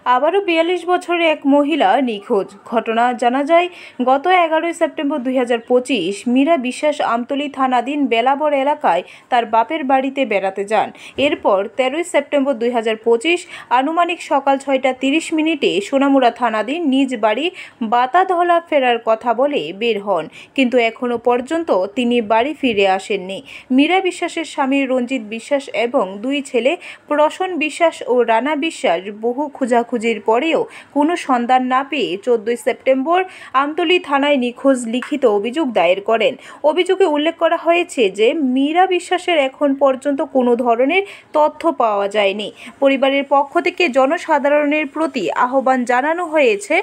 আবারও ৪২ বছরের এক মহিলা নিখোঁজ। ঘটনা জানা যায় গত ১১ সেপ্টেম্বর ২০২৫ মীরা বিশ্বাস আমতলী থানাধীন বেলাবর এলাকায় তার বাপের বাড়িতে বেড়াতে যান। এরপর ১৩ সেপ্টেম্বর ২০২৫ আনুমানিক সকাল ৬টা ৩০ মিনিটে সোনামুড়া থানাধীন নিজ বাড়ি বাতাধলা ফেরার কথা বলে বের হন, কিন্তু এখনও পর্যন্ত তিনি বাড়ি ফিরে আসেননি। মীরা বিশ্বাসের স্বামী রঞ্জিত বিশ্বাস এবং দুই ছেলে প্রসন বিশ্বাস ও রানা বিশ্বাস বহু খোঁজাখুঁজির পরেও কোনো সন্ধান না পেয়ে ১৪ সেপ্টেম্বর আমতলী থানায় নিখোঁজ লিখিত অভিযোগ দায়ের করেন। অভিযোগে উল্লেখ করা হয়েছে যে মীরা বিশ্বাসের এখন পর্যন্ত কোনো ধরনের তথ্য পাওয়া যায়নি। পরিবারের পক্ষ থেকে জনসাধারণের প্রতি আহ্বান জানানো হয়েছে,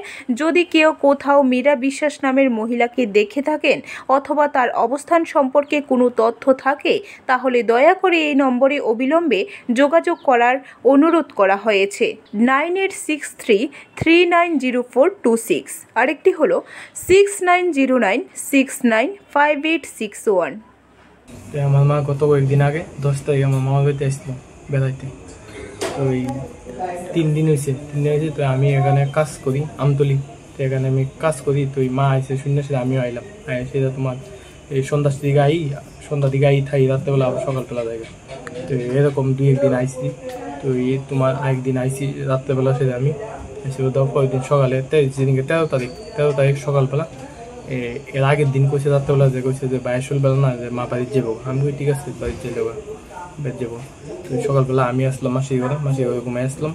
যদি কেউ কোথাও মীরা বিশ্বাস নামের মহিলাকে দেখে থাকেন অথবা তার অবস্থান সম্পর্কে কোনো তথ্য থাকে তাহলে দয়া করে এই নম্বরে অবিলম্বে যোগাযোগ করার অনুরোধ করা হয়েছে। 9863390426, আরেকটি হলো 6909695861। আমার মা গত কয়েকদিন আগে 10 তারিখে আমার মামা বাড়িতে আসলো বেড়াইতে। তো ওই 3 দিন হয়েছে। তো আমি এখানে কাজ করি আমতলি, তো এখানে আমি কাজ করি। তো ওই মা আইসে শূন্য সেটা আমিও আইলাম। সেটা তোমার এই সন্ধ্যার দিকে আই থাই, রাত্রেবেলা আবার সকালবেলা যায়। তো এরকম 2-1 দিন আইসি। তো এই তোমার আরেকদিন আইসি রাত্রেবেলা, সেটা আমি এসে কয়েকদিন সকালে 13 তারিখ সকালবেলা। এর আগের দিন কইছে রাত্রেবেলা যে কইছে যে 22 বেলা না, যে মা বাড়ির যাবো। আমি কই ঠিক আছে বাড়ির যাবো। তো সকালবেলা আমি আসলাম মাসির ঘরে ঘুমাই আসলাম।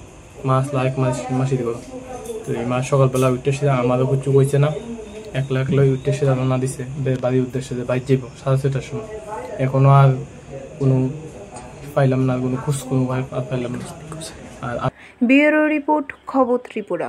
মা আসলো আরেক মাসির ঘরে। তো এই মা সকালবেলা উঠতে সেটা আমারও কিছু কইছে না, একলা উঠতে সেটা রান্না দিছে বাড়ির উদ্দেশ্যে যে বাড়ির যাবো 6:30টার সময়। এখনো আর কোনো পাইলাম না, কোনো খোঁজ পাইলাম না। আর ব্যুরো রিপোর্ট, খবর ত্রিপুরা।